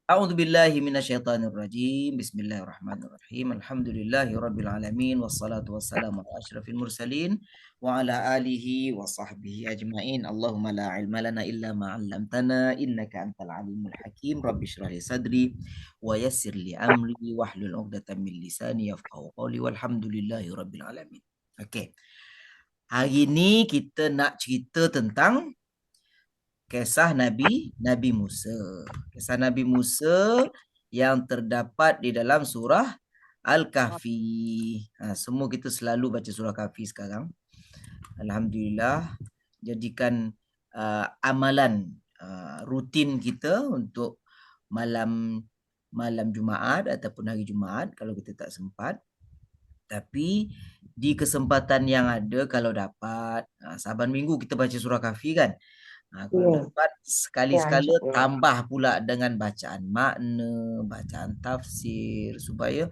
A'udzu billahi minasyaitonir rajim. Bismillahirrahmanirrahim. Alhamdulillahirabbil alamin wassalatu wassalamu ala asyrafil mursalin wa ala alihi wa sahbihi ajmain. Allahumma la ilma lana illa ma 'allamtana innaka antal alimul hakim. Rabbi shrah li sadri wa yassir li amri wahlul 'uqdatam min lisani yafqahu qawli walhamdulillahirabbil alamin. Okey. Hari ni kita nak cerita tentang kisah Nabi Musa. Kisah Nabi Musa yang terdapat di dalam surah Al-Kahfi. Semua kita selalu baca surah Kahfi sekarang. Alhamdulillah. Jadikan amalan rutin kita untuk malam Jumaat ataupun hari Jumaat kalau kita tak sempat. Tapi di kesempatan yang ada kalau dapat, saban minggu kita baca surah Kahfi kan. Kalau dapat sekali-sekala tambah pula dengan bacaan makna, bacaan tafsir supaya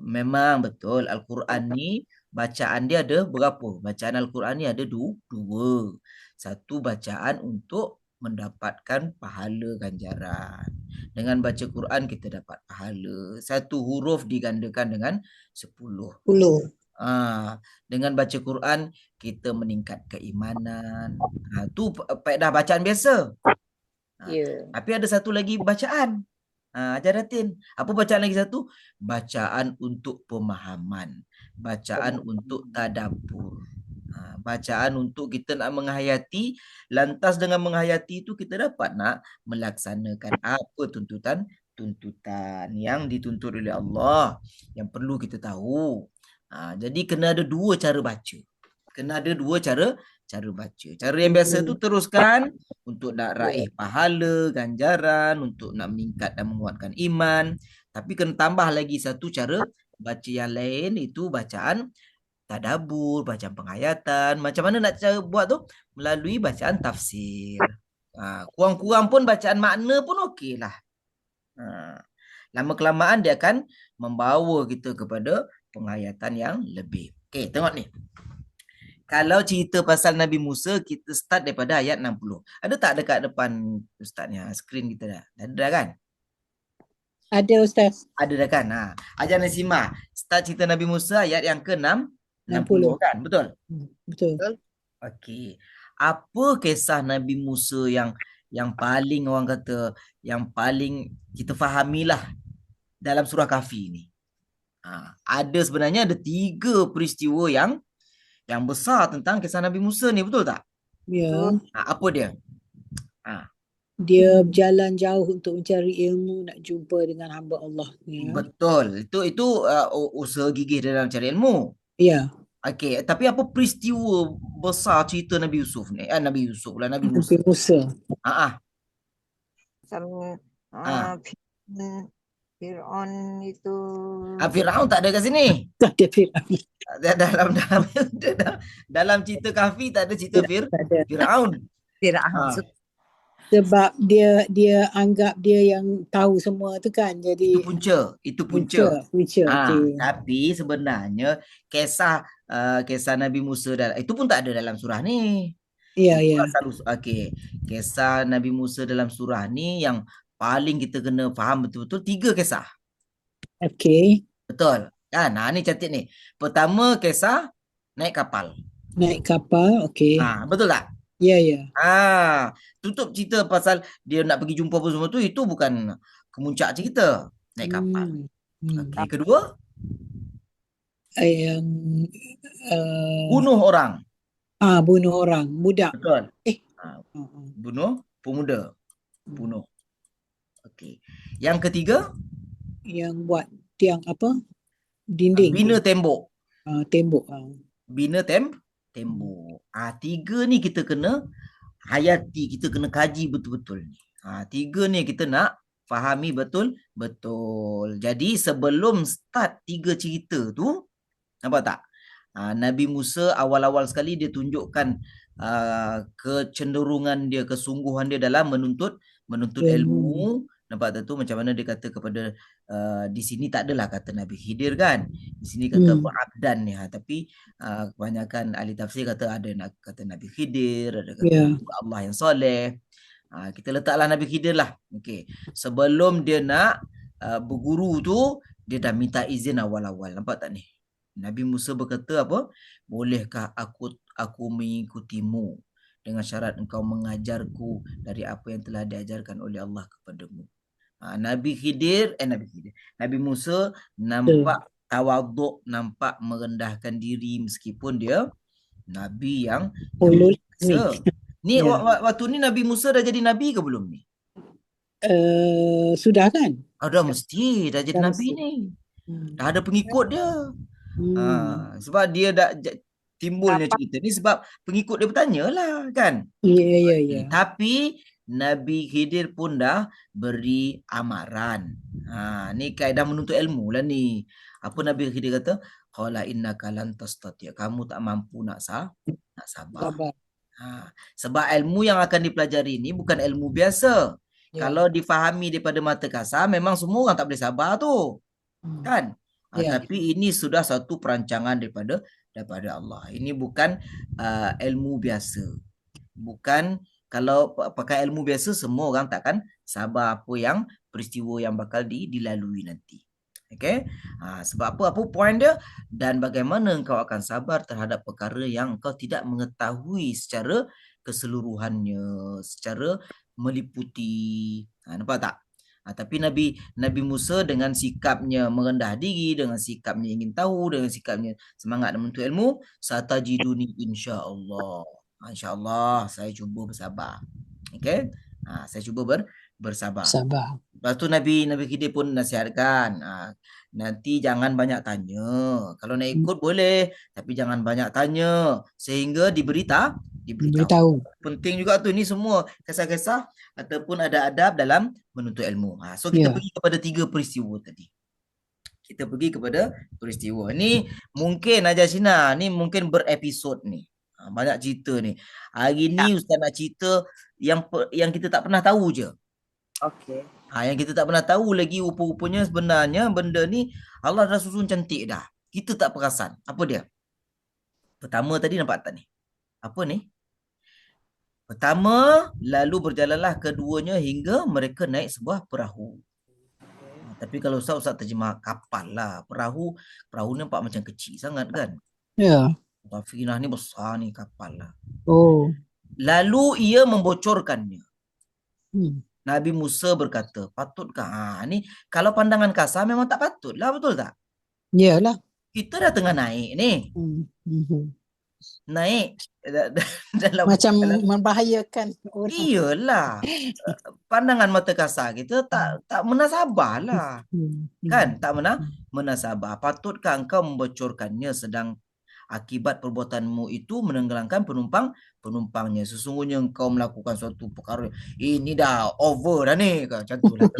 memang betul Al-Quran ni bacaan dia ada berapa? Bacaan Al-Quran ni ada dua. Satu bacaan untuk mendapatkan pahala ganjaran. Dengan baca Quran kita dapat pahala. Satu huruf digandakan dengan 10. Dengan baca Quran kita meningkat keimanan. Tu faedah bacaan biasa. Tapi ada satu lagi bacaan. Ajar Datin. Apa bacaan lagi satu? Bacaan untuk pemahaman. Bacaan untuk tadabbur. Bacaan untuk kita nak menghayati. Lantas dengan menghayati itu kita dapat nak melaksanakan apa tuntutan yang dituntut oleh Allah. Yang perlu kita tahu. Jadi kena ada dua cara baca. Cara baca. Cara yang biasa tu teruskan untuk nak raih pahala, ganjaran, untuk nak meningkat dan menguatkan iman. Tapi kena tambah lagi satu cara baca yang lain, itu bacaan tadabbur, bacaan penghayatan. Macam mana nak cara buat tu? Melalui bacaan tafsir. Kurang-kurang pun bacaan makna pun okey lah. Lama-kelamaan dia akan membawa kita kepada penghayatan yang lebih. Okey, tengok ni. Kalau cerita pasal Nabi Musa, kita start daripada ayat 60. Ada tak dekat depan Ustaz ni? Skrin kita dah. Ada dah kan? Ada Ustaz. Ada dah kan? Ajar Nasimah. Start cerita Nabi Musa ayat yang ke-6. 60 kan? Betul? Betul. Okey. Apa kisah Nabi Musa yang paling orang kata, yang paling kita fahamilah dalam surah Kahfi ni? Ada sebenarnya 3 peristiwa yang besar tentang kisah Nabi Musa ni, betul tak? Ya. Apa dia? Dia berjalan jauh untuk mencari ilmu, nak jumpa dengan hamba Allah. Ya. Betul. Itu usaha gigih dia dalam cari ilmu. Ya. Okey, tapi apa peristiwa besar cerita Nabi Yusuf ni? Nabi Musa. Nabi Musa. Fir'aun itu. Fir'aun tak ada kat sini. Tak ada Fir'aun. Dalam cerita Kahfi tak ada cerita Fir'aun. Sebab dia anggap dia yang tahu semua tu kan. Jadi itu punca. Okay. Tapi sebenarnya kisah Nabi Musa itu pun tak ada dalam surah ni. Ya. Okey. Kisah Nabi Musa dalam surah ni yang paling kita kena faham betul-betul 3 kisah. Okey. Betul. Kan? Ni cantik ni. Pertama kisah naik kapal. Okey. Betul tak? Ya. Tutup cerita pasal dia nak pergi jumpa apa semua tu, itu bukan kemuncak cerita. Naik kapal. Okey, kedua? Bunuh orang. Bunuh orang. Budak. Betul. Bunuh pemuda. Bunuh. Okey. Yang ketiga? Yang buat tiang apa? Dinding. Bina tembok. Tembok. Bina tembok. 3 ni kita kena hayati, kita kena kaji betul-betul ni. 3 ni kita nak fahami betul-betul. Jadi sebelum start 3 cerita tu, nampak tak? Nabi Musa awal-awal sekali dia tunjukkan kecenderungan dia, kesungguhan dia dalam menuntut ilmu. Nampak tak tu macam mana dia kata kepada di sini tak adalah kata Nabi Khidir kan. Di sini kata abdan ni. Tapi kebanyakan ahli tafsir kata ada kata Nabi Khidir, ada kata Allah yang soleh. Kita letaklah Nabi Khidir lah. Okey. Sebelum dia nak berguru tu, dia dah minta izin awal-awal. Nampak tak ni? Nabi Musa berkata apa? Bolehkah aku mengikutimu dengan syarat engkau mengajarku dari apa yang telah diajarkan oleh Allah kepadamu. Nabi Musa nampak tawaduk, nampak merendahkan diri meskipun dia Nabi yang Ulul biasa. Ni Ya. waktu ni Nabi Musa dah jadi Nabi ke belum ni? Sudah kan? Dah mesti dah jadi Dah Nabi mesti. ni. Dah ada pengikut dia. Sebab dia timbulnya cerita ni sebab pengikut dia bertanya lah kan. Ya. Tapi Nabi Khidir pun dah beri amaran. Ni kaedah menuntut ilmu lah ni. Apa Nabi Khidir kata? Qala innaka lan tastati'. Kamu tak mampu nak sabar. Sebab ilmu yang akan dipelajari ni bukan ilmu biasa. Kalau difahami daripada mata kasar, memang semua orang tak boleh sabar tu. Kan? Tapi ini sudah satu perancangan daripada Allah. Ini bukan ilmu biasa. Bukan, kalau pakai ilmu biasa, semua orang takkan sabar apa yang peristiwa yang bakal dilalui nanti. Okay? Sebab apa point dia? Dan bagaimana engkau akan sabar terhadap perkara yang engkau tidak mengetahui secara keseluruhannya, secara meliputi. Nampak tak? Tapi Nabi Musa dengan sikapnya merendah diri, dengan sikapnya ingin tahu, dengan sikapnya semangat menuntut ilmu, satajiduni insya-Allah. InsyaAllah saya cuba bersabar. Okay? Saya cuba bersabar. Sabar. Lepas tu Nabi Khidir pun nasihatkan, nanti jangan banyak tanya. Kalau nak ikut boleh, tapi jangan banyak tanya sehingga diberitahu. Penting juga tu, ni semua kisah-kisah ataupun ada adab dalam menuntut ilmu. So kita pergi kepada 3 peristiwa tadi. Kita pergi kepada peristiwa. Ni mungkin Ajar Shina, ni mungkin berepisod ni. Banyak cerita ni. Hari ni Ustaz nak cerita yang kita tak pernah tahu je. Okey. Yang kita tak pernah tahu lagi, rupa-rupanya sebenarnya benda ni Allah dah susun cantik dah. Kita tak perasan. Apa dia? Pertama tadi nampak tak ni? Apa ni? Pertama, lalu berjalanlah keduanya hingga mereka naik sebuah perahu. Tapi kalau Ustaz terjemah kapal lah. Perahu ni nampak macam kecil sangat kan? Ya. Tafinah ni besar ni kapal lah. Lalu ia membocorkannya. Nabi Musa berkata, patutkah? Ni kalau pandangan kasar memang tak patut lah, betul tak? Yalah. Kita dah tengah naik ni. Naik dalam macam membahayakan orang. Iyalah. Pandangan mata kasar kita tak menasabah lah. Kan? Tak menasabah. Patutkah engkau membocorkannya sedang akibat perbuatanmu itu menenggelamkan penumpangnya. Sesungguhnya engkau melakukan suatu perkara, ini dah over dah ni. Macam tu lah.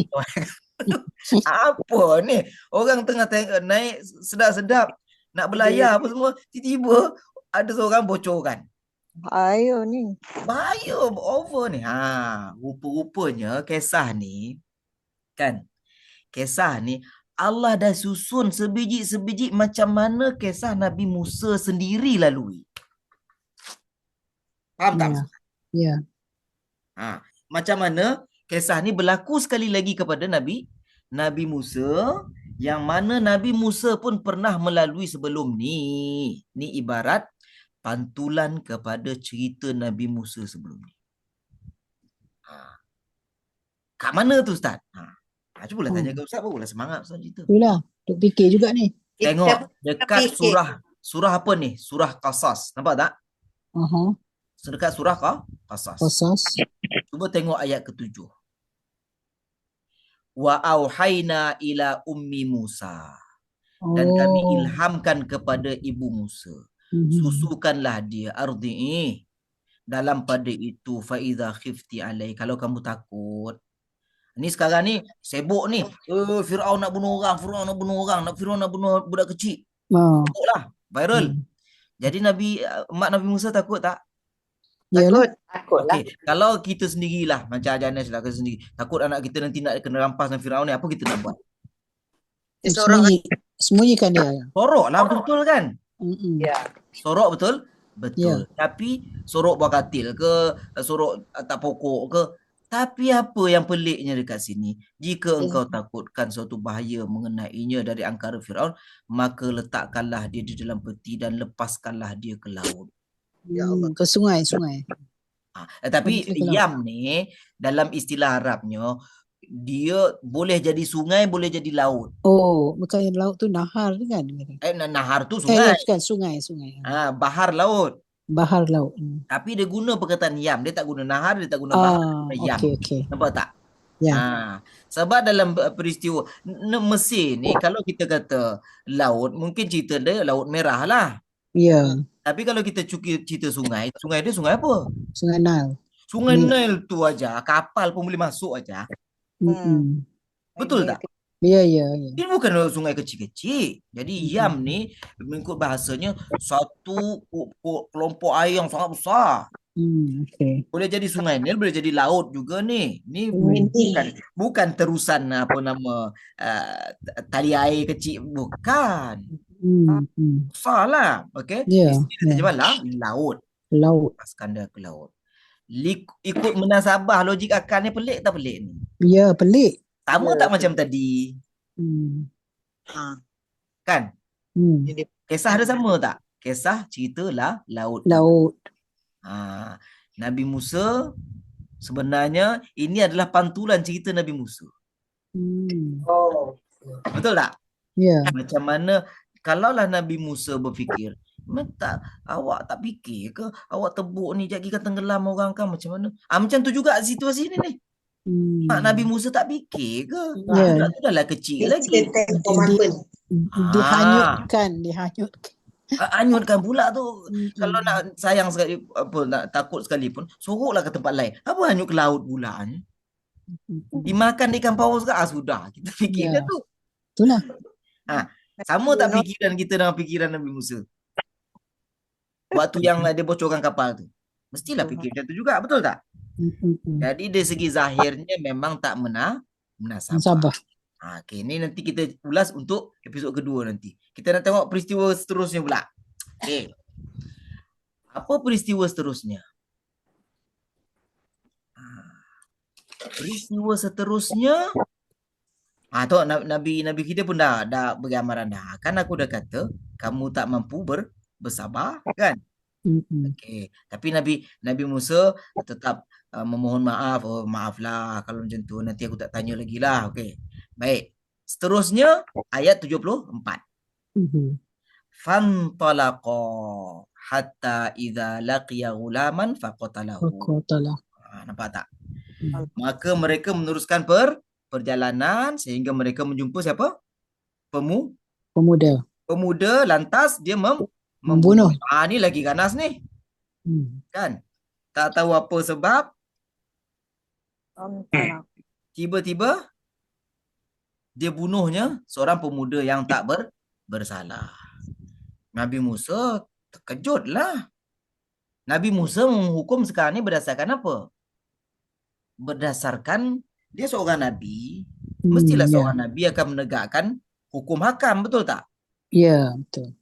Apa ni? Orang tengah naik sedap-sedap, nak berlayar apa semua, tiba-tiba ada seorang bocorkan. Bahaya ni. Bahaya, over ni. Rupa-rupanya kisah ni, kan? Kisah ni Allah dah susun sebiji-sebiji macam mana kisah Nabi Musa sendiri lalui. Faham tak? Ya. Macam mana kisah ni berlaku sekali lagi kepada Nabi Musa, yang mana Nabi Musa pun pernah melalui sebelum ni. Ni ibarat pantulan kepada cerita Nabi Musa sebelum ni. Kat mana tu Ustaz? Cubalah tanya ke Ustaz, barulah semangat Ustaz cerita. Itulah, duk fikir juga ni. Tengok dekat surah apa ni? Surah Qasas. Nampak tak? Dekat surah Qasas. Cuba tengok ayat ke-7. Wa auhayna ila ummi Musa. Dan kami ilhamkan kepada ibu Musa. Susukanlah dia, ardi'i. Dalam pada itu fa idza khifti alai, kalau kamu takut. Ni sekarang ni sibuk ni. Firaun nak bunuh orang, Firaun nak bunuh budak kecil. Takutlah, viral. Jadi mak Nabi Musa takut tak? Takut lah. Okay. Kalau kita sendirilah, macam Ajanes lah, kita sendiri, takut anak kita nanti nak kena rampas dengan Firaun ni, apa kita nak buat? Sembunyikan dia. Sorok lah, betul kan? Ya. Sorok betul. Tapi sorok buah katil ke, sorok atas pokok ke, Tapi apa yang peliknya dekat sini? Jika engkau takutkan suatu bahaya mengenainya dari angkara Firaun, maka letakkanlah dia di dalam peti dan lepaskanlah dia ke laut. Ya Allah. Ke sungai. Tapi Pada ke laut. yam ni dalam istilah Arabnya dia boleh jadi sungai, boleh jadi laut. Oh, bukan laut tu nahar tu kan? Nahar tu sungai. Kan sungai. Bahar laut. Bahar laut. Tapi dia guna perkataan yam. Dia tak guna nahar, dia tak guna bahar, dia guna yam. Okey. Nampak tak? Ya. Sebab dalam peristiwa Mesir ni, kalau kita kata laut, mungkin cerita dia laut merah lah. Ya. Tapi kalau kita cerita sungai dia sungai apa? Sungai Nile. Sungai Nile tu aja, kapal pun boleh masuk aja. Betul tak? Ya. Dia bukan sungai kecil-kecil. Jadi yam ni mengikut bahasanya satu kelompok air yang sangat besar. Okey. Boleh jadi sungai Nil, boleh jadi laut juga ni. Ni bukan terusan tali air kecil, bukan. Besar lah. Okey. Terjemahlah laut. Lepaskan dia ke laut. Ikut munasabah logik akal ni pelik tak pelik ni? Ya, pelik. Sama tak macam tadi? Kan? Kisah dia sama tak? Kisah ceritalah laut. Nabi Musa sebenarnya ini adalah pantulan cerita Nabi Musa. Betul tak? Ya. Macam mana kalaulah Nabi Musa berfikir, awak tak fikir ke awak tebuk ni jadi kan tenggelam orang kan macam mana? Macam tu juga situasi ni. Nabi Musa tak fikir ke? Budak tu dah lah kecil lagi. Dihanyutkan. Hanyutkan pula tu. Kalau nak sayang sekali, nak takut sekalipun, soroklah ke tempat lain. Apa hanyut ke laut pula ni? Dimakan ikan paus ke? Sudah. Kita fikir dia tu. Itulah. Sama tak fikiran kita dengan fikiran Nabi Musa? Waktu yang dia bocorkan kapal tu. Mestilah fikir macam tu juga. Betul tak? Jadi dari segi zahirnya memang tak menasabah. Okay, ni nanti kita ulas untuk episod kedua nanti. Kita nak tengok peristiwa seterusnya pula. Okay. Apa peristiwa seterusnya? Peristiwa seterusnya tu Nabi kita pun dah beri amaran dah. Kan aku dah kata kamu tak mampu bersabar kan? Okay. Tapi Nabi Musa tetap memohon maaf. Maaflah kalau macam tu, nanti aku tak tanya lagi lah. Okay. Baik. Seterusnya ayat 74. Fantalaqa hatta idza laqiya ghulaman faqatalahu. Nampak tak? Maka mereka meneruskan perjalanan sehingga mereka menjumpa siapa? Pemuda, lantas dia membunuh. Ni lagi ganas ni. Kan? Tak tahu apa sebab. Tiba-tiba dia bunuhnya seorang pemuda yang tak bersalah. Nabi Musa terkejutlah. Nabi Musa menghukum sekarang ni berdasarkan apa? Berdasarkan dia seorang Nabi. Mestilah seorang Nabi akan menegakkan hukum hakam, betul tak? Ya, betul.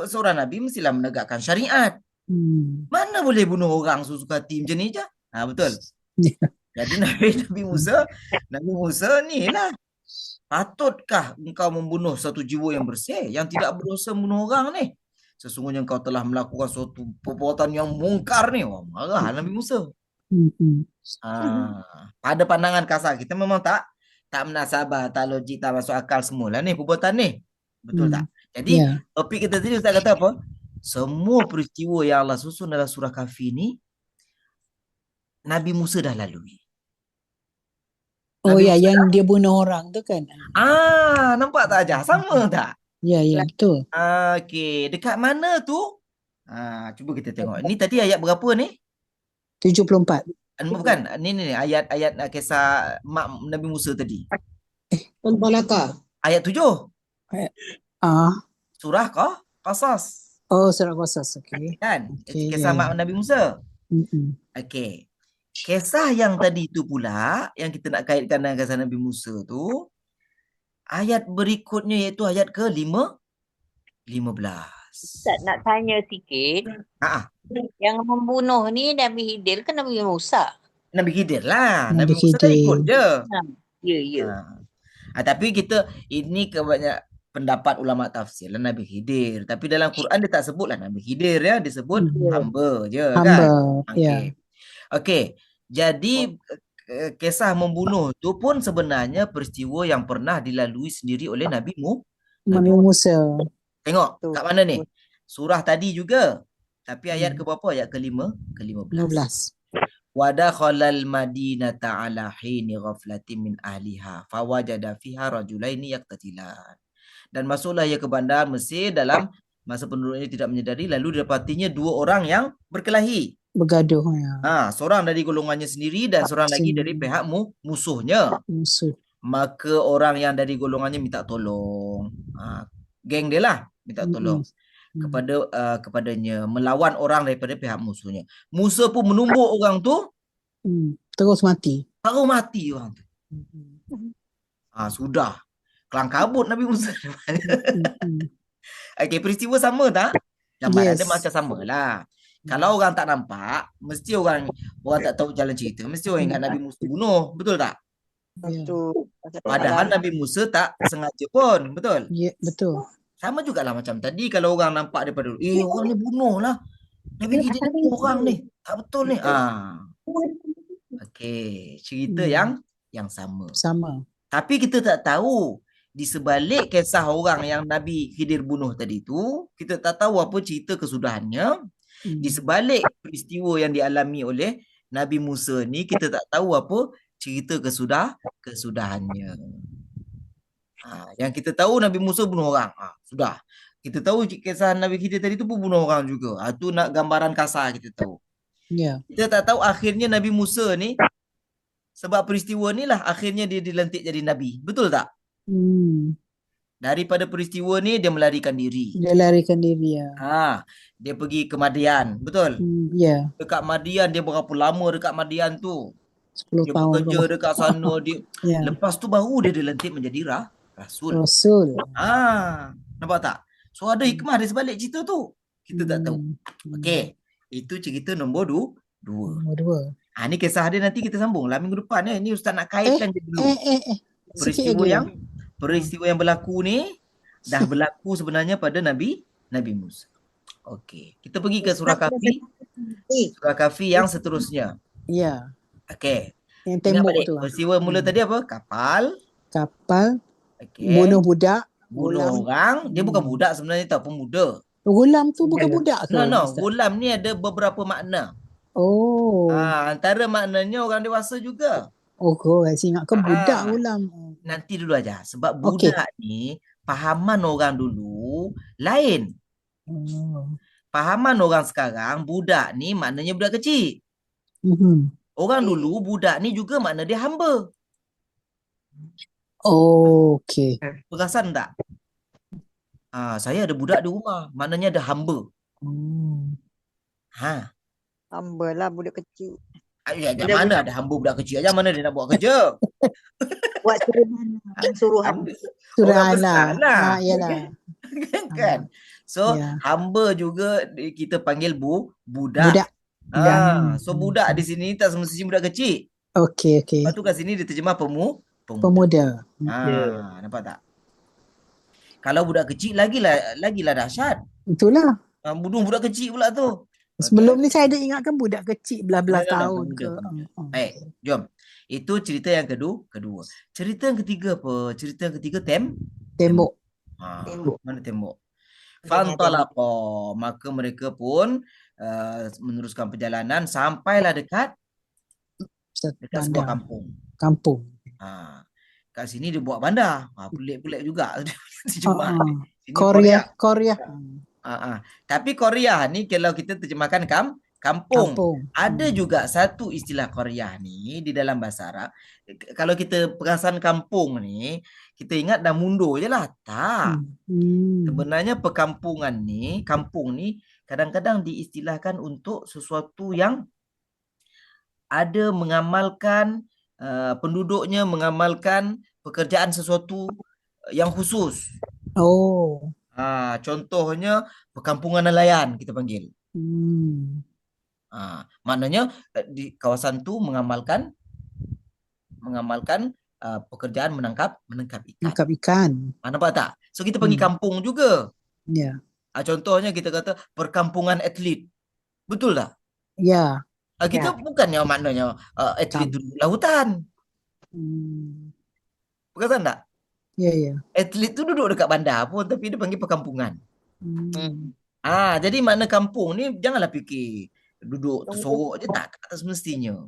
Seorang Nabi mestilah menegakkan syariat. Mana boleh bunuh orang sesuka hati macam ni je? Betul. Jadi Nabi Musa ni lah. Patutkah engkau membunuh satu jiwa yang bersih, yang tidak berdosa membunuh orang ni? Sesungguhnya engkau telah melakukan suatu perbuatan yang mungkar ni. Marah Nabi Musa. Pada pandangan kasar kita memang tak menasabah, tak logik, tak masuk akal semula ni perbuatan ni. Betul tak? Jadi topik kita tadi Ustaz kata apa? Semua peristiwa yang Allah susun dalam surah Kahfi ni Nabi Musa dah lalui. Yang dia bunuh orang tu kan. Nampak tak aja? Sama tak? Ya, betul. Okey, dekat mana tu? Cuba kita tengok. Ni tadi ayat berapa ni? 74. Bukan, ni ayat kisah mak Nabi Musa tadi. Fantalaqa. Ayat 7. Surah Qasas. Surah Qasas, okey. Kan? Kisah mak Nabi Musa. Okey. Kisah yang tadi tu pula, yang kita nak kaitkan dengan kisah Nabi Musa tu, ayat berikutnya iaitu ayat ke-15. Ustaz nak tanya sikit. Yang membunuh ni Nabi Khidir ke Nabi Musa? Nabi Khidir lah. Nabi Nabi Musa dah ikut Khidir. je. Ya, ya. Tapi ini kebanyak pendapat ulama tafsir lah Nabi Khidir. Tapi dalam Quran dia tak sebutlah Nabi Khidir ya, disebut hamba je kan. Hamba, ya. Okey. Jadi kisah membunuh tu pun sebenarnya peristiwa yang pernah dilalui sendiri oleh Nabi Nabi Musa. Tengok Betul. kat mana ni? Surah tadi juga. Tapi ayat ke berapa? Ayat ke-15. 15. Wadakhalal madinata ala hini ghaflatin min ahliha fawajada fiha rajulaini yaqtatilan. Dan masuklah ia ke bandar Mesir dalam masa penduduknya tidak menyedari, lalu didapatinya dua orang yang berkelahi. Bergaduh ya. Seorang dari golongannya sendiri dan seorang lagi dari pihak musuhnya. Musuh. Maka orang yang dari golongannya minta tolong. Geng dia lah minta tolong kepadanya, melawan orang daripada pihak musuhnya. Musa pun menumbuk orang tu, terus mati. baru mati orang tu. Sudah kelang kabut Nabi Musa. Okey, peristiwa sama tak? Gambaran dia macam samalah. Kalau orang tak nampak, mesti orang tak tahu jalan cerita, mesti orang ingat Nabi Musa bunuh, betul tak? Betul. Padahal Nabi Musa tak sengaja pun, betul? Ya, betul. Sama jugalah macam tadi, kalau orang nampak daripada orang ni bunuh lah, Nabi Khidir bunuh orang ni, tak betul ni. Okey, cerita yang sama. Tapi kita tak tahu di sebalik kisah orang yang Nabi Khidir bunuh tadi tu, kita tak tahu apa cerita kesudahannya. Di sebalik peristiwa yang dialami oleh Nabi Musa ni, kita tak tahu apa cerita kesudahannya. Yang kita tahu Nabi Musa bunuh orang. Sudah. Kita tahu kisah Nabi Khidir tadi tu pun bunuh orang juga. Tu nak gambaran kasar kita tahu. Kita tak tahu akhirnya Nabi Musa ni, sebab peristiwa ni lah akhirnya dia dilantik jadi Nabi. Betul tak? Daripada peristiwa ni dia melarikan diri. Ya. Dia pergi ke Madian. Betul? Ya. Dekat Madian, dia berapa lama dekat Madian tu? 10 dia tahun. bekerja dekat sana. Lepas tu baru dia dilantik menjadi Rasul. Nampak tak? So ada hikmah di sebalik cerita tu. Kita tak tahu. Okey. Itu cerita nombor 2. Ni kisah dia nanti kita sambung lah minggu depan. Ni Ustaz nak kaitkan je dulu. Peristiwa yang berlaku ni dah berlaku sebenarnya pada Nabi Musa. Okey. Kita pergi ke surah Kahfi. Surah Kahfi yang seterusnya. Ya. Okey. Yang tembok tu. Peristiwa mula tadi apa? Kapal. Okay. Bunuh budak. Bunuh orang. Dia bukan budak sebenarnya tau, pemuda. Gulam tu bukan budak ke? Gulam ni ada beberapa makna. Antara maknanya orang dewasa juga. Saya ingatkan budak gulam. Nanti dulu aja. Sebab budak ni, pahaman orang dulu lain. Pahaman orang sekarang, budak ni maknanya budak kecil. Orang dulu budak ni juga makna dia hamba. Okey. Perasan tak? Saya ada budak di rumah, maknanya ada hamba. Hamba lah budak kecil. Mana ada hamba budak kecil aja, mana dia nak buat kerja? Buat suruh hamba. Orang besar lah. Yalah. Kan? So hamba juga kita panggil budak. So budak di sini tak semestinya budak kecil. Okey. Lepas tu kat sini diterjemah pemuda. Nampak tak? Kalau budak kecil lagilah dahsyat. Itulah. Bunuh budak kecil pula tu. Sebelum ni saya ada ingatkan budak kecil belas tahun ke. Baik, jom. Itu cerita yang kedua. Cerita yang ketiga apa? Cerita yang ketiga tembok. Mana tembok? Fantalaqa, maka mereka pun meneruskan perjalanan sampailah dekat sebuah kampung. Kat sini dia buat bandar. Pelik-pelik juga. Korea. Tapi Korea ni kalau kita terjemahkan kampung. Ada juga satu istilah Korea ni di dalam bahasa Arab. Kalau kita perasan kampung ni, kita ingat dah mundur je lah. Tak. Sebenarnya perkampungan ni, kampung ni kadang-kadang diistilahkan untuk sesuatu yang ada mengamalkan, penduduknya mengamalkan pekerjaan sesuatu yang khusus. Contohnya perkampungan nelayan kita panggil. Maknanya di kawasan tu mengamalkan pekerjaan menangkap ikan. Nangkap ikan. Nampak tak? So kita pergi Hmm. kampung juga. Ya. Contohnya kita kata perkampungan atlet. Betul tak? Ya. Kita Ya. bukannya maknanya atlet duduk lautan. Bukan tak? Ya, ya. Atlet tu duduk dekat bandar pun tapi dia panggil perkampungan. Hmm. Jadi makna kampung ni janganlah fikir duduk tersorok je, tak semestinya.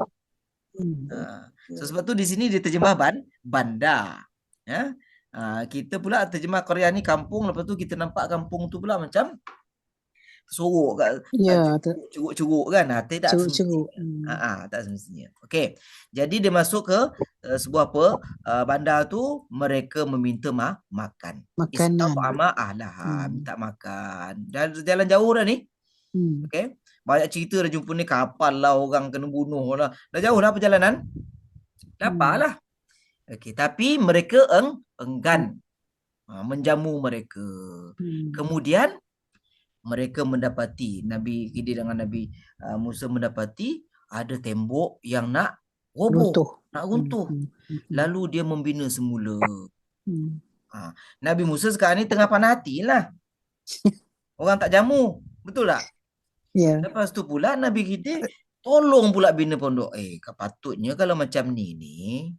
So sebab tu di sini dia terjemah bandar. Ya. Kita pula terjemah Korea ni kampung, lepas tu kita nampak kampung tu pula macam tersorok kat Ya. curuk-curuk kan. Tak Ceruk-ceruk. semestinya. Tak semestinya. Okey. Jadi dia masuk ke sebuah bandar tu, mereka meminta makan. Makanan. Minta makan. Jalan jauh dah ni. Okey. Banyak cerita dah jumpa ni, kapal lah, orang kena bunuh lah. Dah jauh lah perjalanan. Lapar lah. Okey, tapi mereka enggan menjamu mereka. Kemudian mereka mendapati, Nabi Khidir dengan Nabi Musa mendapati ada tembok yang nak roboh, nak runtuh. Lalu dia membina semula. Nabi Musa sekarang ni tengah panah hati lah. Orang tak jamu. Betul tak? Ya. Lepas tu pula Nabi Khidir tolong pula bina pondok. Patutnya kalau macam ni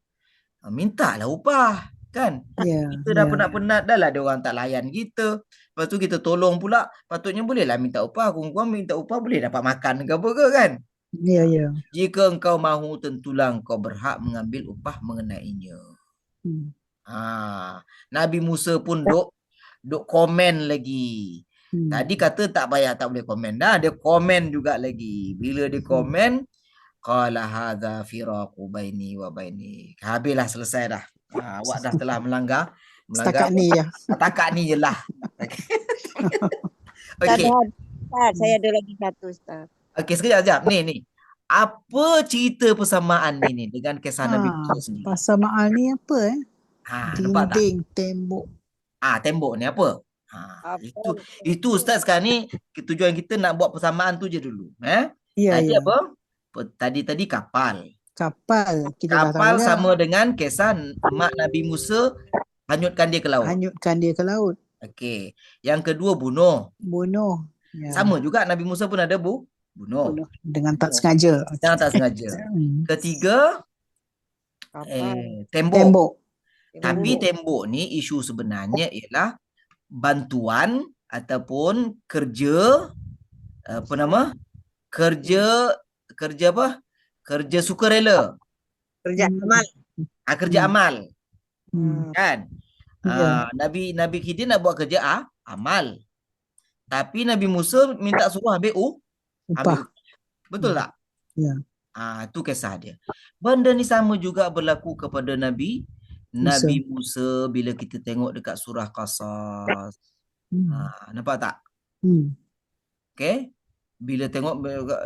mintalah upah. Kan? Kita dah penat-penat dah lah dia orang tak layan kita. Lepas tu kita tolong pula. Patutnya bolehlah minta upah. Kurang-kurang minta upah boleh dapat makan ke apa ke kan? Ya, ya. Jika engkau mahu, tentulah engkau berhak mengambil upah mengenainya. Nabi Musa pun duk komen lagi. Tadi kata tak boleh komen dah. Dia komen juga lagi. Bila dia komen, qala hadza firaqu baini wa baini. Habislah, selesai dah. Awak dah telah melanggar. Setakat ni ya. Setakat ni je lah. Okey. Okey. Saya ada lagi satu, Ustaz. Okey, sekejap. Ni. Apa cerita persamaan ni dengan kisah Nabi Musa sendiri? Persamaan ni apa Nampak tak? Dinding, tembok. Tembok ni apa? Itu Ustaz sekarang ni tujuan kita nak buat persamaan tu je dulu. Tadi apa? Tadi kapal. Kapal Kapal sama dengan kisah mak Nabi Musa hanyutkan dia ke laut. Okey. Yang kedua bunuh. Ya. Sama juga Nabi Musa pun ada bunuh. Dengan tak sengaja. Ketiga tembok. Tapi tembok ni isu sebenarnya ialah bantuan ataupun kerja kerja sukarela. Kerja amal. Kerja amal. Kan? Nabi Khidir nak buat kerja amal. Tapi Nabi Musa minta suruh ambil upah. Betul tak? Ya. Itu kisah dia. Benda ni sama juga berlaku kepada Nabi Musa bila kita tengok dekat surah Qasas. Nampak tak? Okey. Bila tengok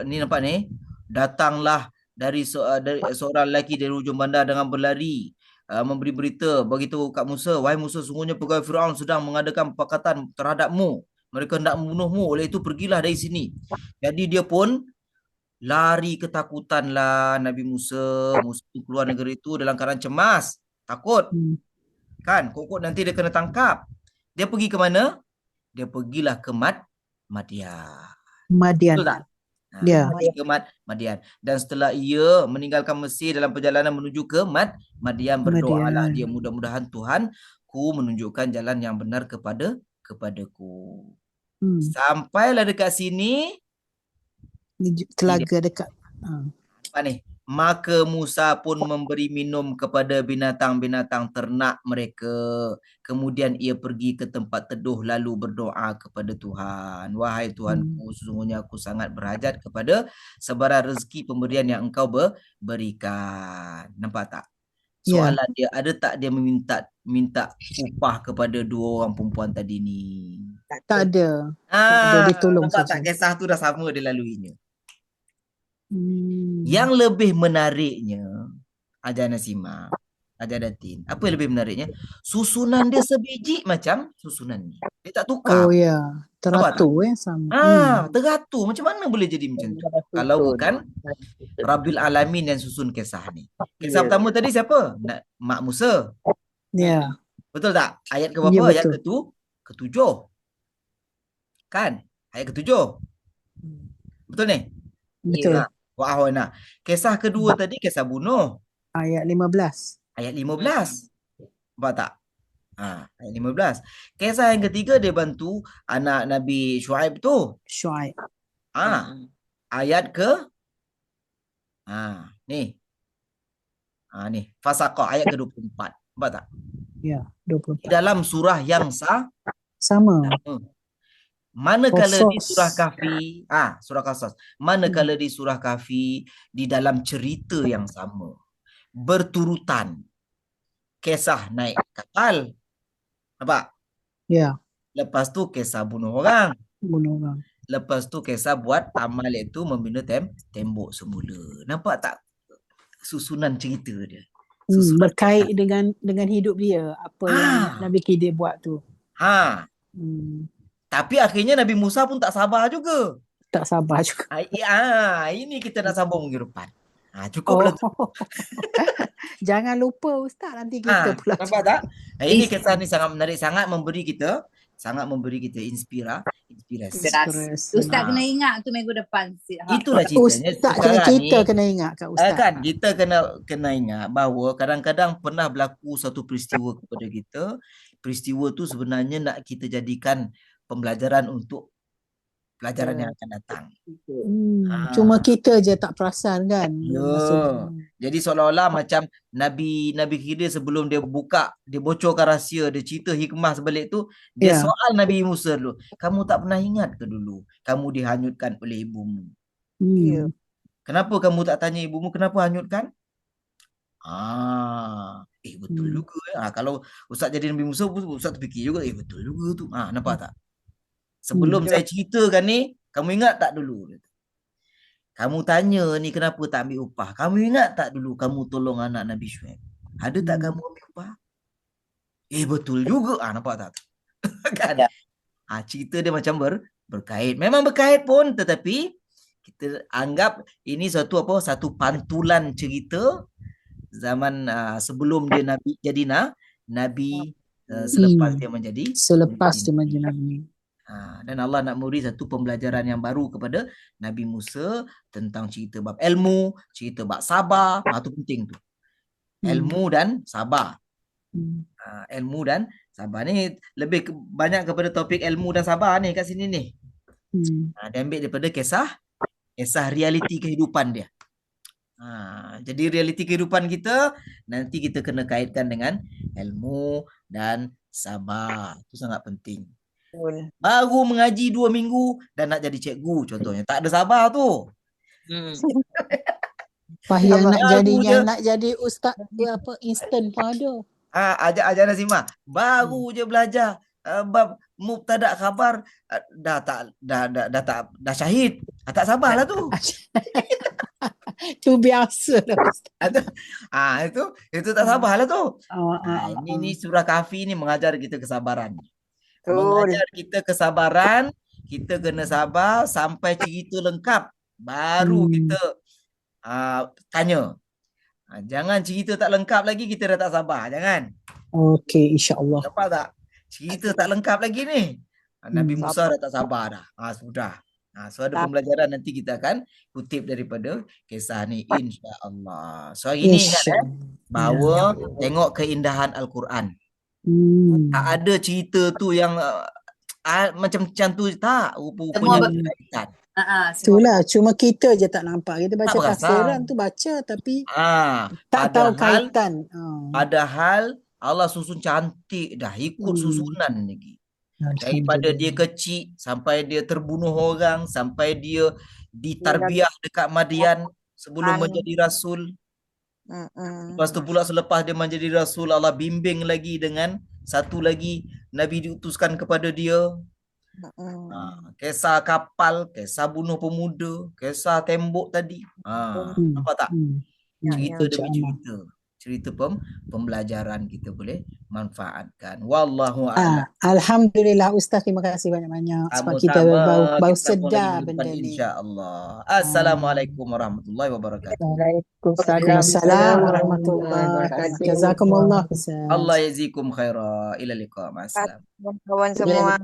ni, nampak ni, datanglah dari seorang lelaki dari hujung bandar dengan berlari, memberi berita, beritahu kat Musa, wahai Musa, sungguhnya pegawai Firaun sedang mengadakan perkatan terhadapmu. Mereka hendak membunuhmu, oleh itu pergilah dari sini. Jadi dia pun lari ketakutan lah Nabi Musa. Musa keluar negeri itu dalam keadaan cemas, takut. Kan, kok nanti dia kena tangkap. Dia pergi ke mana? Dia pergilah ke Madian. Betul tak? Ke Madian. Dan setelah ia meninggalkan Mesir dalam perjalanan menuju ke Madian, berdoalah dia, mudah-mudahan Tuhanku menunjukkan jalan yang benar kepadaku. Sampailah dekat sini, telaga dekat. Apa ni? Maka Musa pun memberi minum kepada binatang-binatang ternak mereka. Kemudian ia pergi ke tempat teduh lalu berdoa kepada Tuhan. Wahai Tuhanku, sesungguhnya aku sangat berhajat kepada sebarang rezeki pemberian yang engkau berikan. Nampak tak? Soalan dia, ada tak dia minta upah kepada dua orang perempuan tadi ni? Tak ada. Dia tolong nampak saja. tak, kisah tu dah sama dia laluinya. Yang lebih menariknya, Ajana simak, Ajadatin. Apa yang lebih menariknya? Susunan dia sebiji macam susunan ni. Dia tak Oh tukar. ya, Nampak tak? teratur sama. Teratur. Macam mana boleh jadi macam tu? Kalau bukan Rabbil Alamin yang susun kisah ni. Kisah pertama tadi siapa? Mak Musa. Ya, Betul tak? Ayat ke ya berapa? Ayat betul. ketujuh. Kan? Ayat ketujuh. Betul ni? Betul. Wa ahwana. Kisah kedua tadi kisah bunuh. Ayat 15. Ayat 15. Nampak tak? Ayat 15. Kisah yang ketiga dia bantu anak Nabi Shu'aib tu. Syuaib. Ayat ke ni. Ni Fasaqa ayat ke-24. Nampak tak? Ya, Di 24. dalam surah yang Sama. manakala di Qasas. surah Kahfi, surah Qasas. Manakala di surah Kahfi di dalam cerita yang sama. Berturutan. Kisah naik kapal. Nampak? Ya, Lepas tu kisah bunuh orang. bunuh orang. Lepas tu kisah buat amal iaitu membina tembok semula. Nampak tak susunan cerita dia? Susunan Berkait dengan hidup dia, apa yang Nabi Khidir buat tu. Tapi akhirnya Nabi Musa pun tak sabar juga. Tak sabar juga. Ini kita nak sambung minggu depan. Cukup tu. Jangan lupa Ustaz, nanti kita pula. Nampak tak? Ini kisah ni sangat menarik, sangat memberi kita inspirasi. Ustaz kena ingat tu minggu depan. Itulah ceritanya. Ustaz kita kena ingat Kak Ustaz. Kan kita kena ingat bahawa kadang-kadang pernah berlaku satu peristiwa kepada kita. Peristiwa tu sebenarnya nak kita jadikan pembelajaran untuk pelajaran yang akan datang. Cuma kita je tak perasan kan. Jadi seolah-olah macam Nabi Khidir sebelum dia bocorkan rahsia, dia cerita hikmah sebalik tu, dia soal Nabi Musa dulu. Kamu tak pernah ingat ke dulu kamu dihanyutkan oleh ibumu? Kenapa kamu tak tanya ibumu kenapa hanyutkan? Betul juga. Kalau Ustaz jadi Nabi Musa, Ustaz terfikir juga, betul juga tu. Nampak tak? Sebelum saya ceritakan ni, kamu ingat tak dulu? Kamu tanya ni kenapa tak ambil upah? Kamu ingat tak dulu kamu tolong anak Nabi Shu'aib? Ada tak kamu ambil upah? Betul juga. Nampak tak? Kan? Cerita dia macam berkait. Memang berkait pun, tetapi kita anggap ini satu pantulan cerita zaman sebelum dia Nabi jadi Nabi, selepas dia menjadi Nabi. Dan Allah nak memberi satu pembelajaran yang baru kepada Nabi Musa tentang cerita bab ilmu, cerita bab sabar. Itu penting tu. Ilmu dan sabar. Ilmu dan sabar ni lebih banyak kepada topik ilmu dan sabar ni kat sini ni. Dia ambil daripada kisah realiti kehidupan dia. Jadi realiti kehidupan kita nanti kita kena kaitkan dengan ilmu dan sabar. Itu sangat penting. Baru mengaji 2 minggu dan nak jadi cikgu contohnya, tak ada sabar tu. Yang nak jadi ustaz apa instan pun ada. Ajar Nazimah baru je belajar bab mubtada khabar dah syahid. Tak sabarlah tu. Tu biasa lah Ustaz. Itu tak sabarlah tu. Ini surah Kahfi ni mengajar kita kesabaran. Mengajar kita kesabaran, kita kena sabar sampai cerita lengkap baru kita tanya. Jangan cerita tak lengkap lagi kita dah tak sabar, jangan. Okey, insya-Allah. Nampak tak? Cerita tak lengkap lagi ni. Nabi Musa dah tak sabar dah. Sudah. So ada pembelajaran nanti kita akan kutip daripada kisah ni insya-Allah. So hari ni ingat bahawa tengok keindahan Al-Quran. Tak ada cerita tu yang macam tu tak. Rupanya berkaitan. Itulah, cuma kita je tak nampak. Kita baca tafsiran tu baca tapi tak tahu kaitan. Padahal Allah susun cantik dah, ikut susunan lagi. Daripada dia kecil sampai dia terbunuh orang, sampai dia ditarbiah dekat Madian sebelum menjadi rasul. Lepas tu pula selepas dia menjadi rasul, Allah bimbing lagi dengan satu lagi Nabi diutuskan kepada dia. Kisah kapal, kisah bunuh pemuda, kisah tembok tadi. Nampak tak? Cerita demi cerita. cerita pembelajaran kita boleh manfaatkan. Wallahu a'lam. Alhamdulillah Ustaz, terima kasih banyak-banyak sebab kita Sama-sama, baru kita sambung lagi sedar minggu benda depan ni. insya-Allah. Assalamualaikum warahmatullahi wabarakatuh. Waalaikumsalam warahmatullahi wabarakatuh. Jazakumullah Ustaz. Allah yazikum khaira. Ila liqa. Ma'assalam. Kawan semua.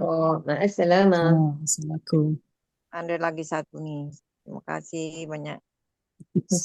Assalamualaikum. Assalamualaikum. Ada lagi satu nih. Terima kasih banyak.